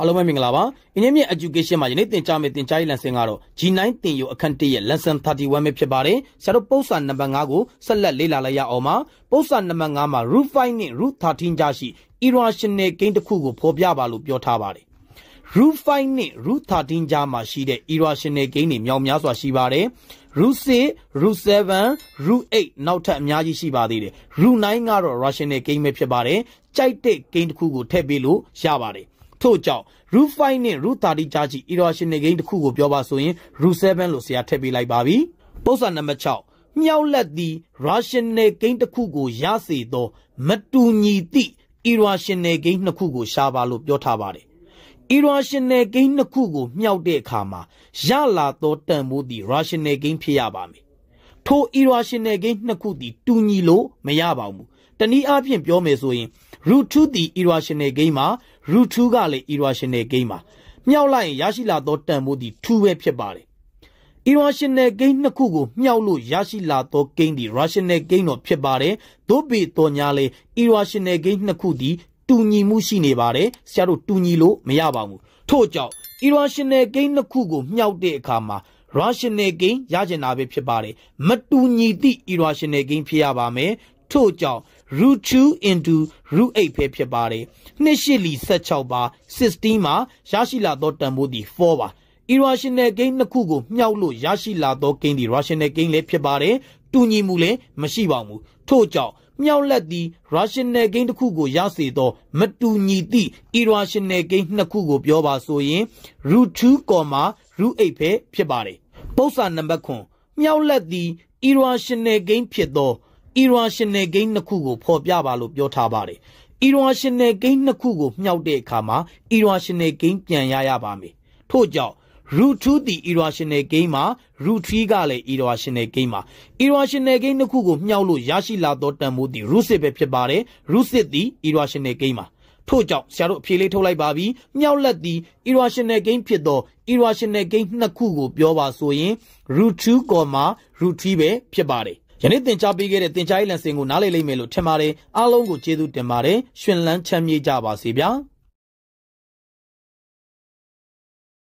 အားလုံးပဲမင်္ဂလာပါအင်းမြင့် education မှာယနေ့သင်ကြားမယ့်သင်ကြားရေး lesson ကတော့ G9 သင်ယူအခန်း 1 ရဲ့ lesson 31 ပဲဖြစ်ပါတယ်ဆရာတို့ပုဒ်စာနံပါတ် 5 ကိုဆက်လက်လေ့လာလိုက်ရအောင်ပါပုဒ်စာနံပါတ် 5 မှာ root 5 နဲ့ root 13 ကြားရှိ irrational gain တစ်ခုကိုဖော်ပြပါလို့ပြောထားပါတယ် root 5 နဲ့ root 13 ကြားမှာရှိတဲ့ irrational gain တွေမြောက်များစွာရှိပါတယ် root 6 root 7 root 8 နောက်ထပ်အများကြီးရှိပါသေးတယ် root 9 ကတော့ rational gain ပဲဖြစ်ပါတယ်ကြိုက်တဲ့ gain တစ်ခုကိုထည့်ပေးလို့ရပါတယ်ထို့ကြောင့် root 5 နဲ့ root 30 ကြားရှိ irrational gain တစ်ခုကိုပြောပါဆိုရင် root 7 လို့ဆရာထည့်ပေးလိုက်ပါပြီပုဒ်စာနံပါတ် 6 မြောက်လက်သည် rational gain တစ်ခုကိုရစေသောမတူညီသည့် irrational gain နှစ်ခုကိုရှာပါလို့ပြောထားပါတယ် irrational gain နှစ်ခုကိုမြောက်တဲ့အခါမှာရလာသောတန်ဖိုးသည် rational gain ဖြစ်ရပါမယ်ထို irrational gain နှစ်ခုသည်တူညီလို့မရပါဘူးတနည်းအားဖြင့်ပြောမယ်ဆိုရင် root 2 သည် irrational gain မှာ root 2 ကလည်း irrational gain မှာမြောက်လိုက်ရင်ရရှိလာသောတန်ဖိုးသည်2ပဲဖြစ်ပါတယ် irrational gain နှစ်ခုကိုမြောက်လို့ရရှိလာသော gain သည် rational gain တော့ဖြစ်ပါတယ်သို့ပေသောညာလေ irrational gain နှစ်ခုသည်တူညီမှုရှိနေပါတယ်ဆရာတို့တူညီလို့မရပါဘူးထို့ကြောင့် irrational gain နှစ်ခုကိုမြောက်တဲ့အခါမှာ rational gain ရချင်တာပဲဖြစ်ပါတယ်မတူညီသည့် irrational gain ဖြစ်ရပါမယ်ထို့ကြောင့် root 2 into root 8 ပဲဖြစ်ပါတယ်နှစ်ရှိလီ16ပါ16မှာရရှိလာသောတန်ဖိုးသည်4ပါ irrational gain နှစ်ခုကိုမြောက်လို့ရရှိလာသော gain သည် rational gain လည်းဖြစ်ပါတယ်တူညီမှုလည်းမရှိပါဘူးထို့ကြောင့်မြောက်လက်သည် rational gain တစ်ခုကိုရစေသောမတူညီသည့် irrational gain နှစ်ခုကိုပြောပါဆိုရင် root 2, root 8 ပဲဖြစ်ပါတယ်ပုဒ်စာနံပါတ် 9မြောက်လက်သည် irrational gain ဖြစ်သော irrational gain နှစ်ခုကိုဖော်ပြပါလို့ပြောထားပါတယ် irrational gain နှစ်ခုကိုမြောက်တဲ့အခါမှာ irrational gain ပြန်ရပါမယ်ထို့ကြောင့် root 2 သည် irrational gain မှာ root 3 ကလည်း irrational gain မှာ irrational gain နှစ်ခုကိုမြောက်လို့ရရှိလာသောတန်ဖိုးသည် root 6 ပဲဖြစ်ပါတယ် root 6 သည် irrational gain မှာထို့ကြောင့်ဆရာတို့အဖြေလေးထုတ်လိုက်ပါပြီမြောက်လက်သည် irrational gain ဖြစ်သော irrational gain နှစ်ခုကိုပြောပါဆိုရင် root 2, root 3 ပဲဖြစ်ပါတယ်ယနေ့သင်ကြားပေးခဲ့တဲ့သင်ကြားရေး lesson ကိုနားလည်လိမ့်မယ်လို့ထင်ပါတယ်အားလုံးကိုကျေးဇူးတင်ပါတယ်ရှင်လန်းချမ်းမြေ့ကြပါစေဗျာ